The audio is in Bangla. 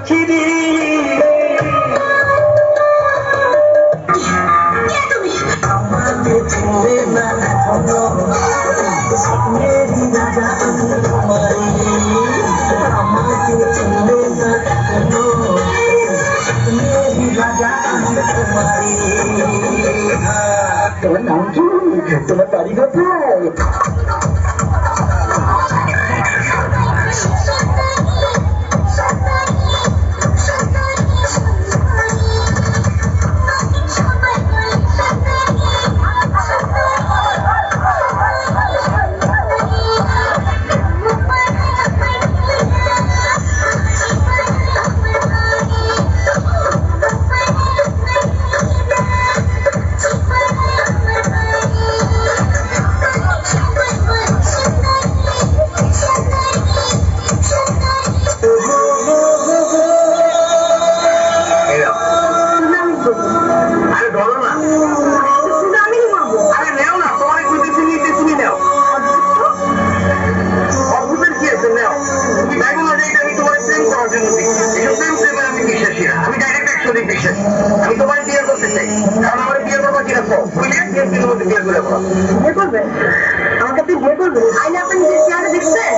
পাখিরি আমাকে চিনলে না এখনো স্বপ্নেরই রাজা আমি তোমারি আমাকে চিনলে না এখনো স্বপ্নেরই রাজা আমি তোমারি তোমার নাম কি তোমার বাড়ি কোথায় আমি তোমার বিয়ে করতে চাই কারণ আমার বিয়ে করবো কিরকম বিয়ে করবে আমাকে আপনি বিয়ে করবেন আইলে আপনি নিজের চেহারা দেখছেন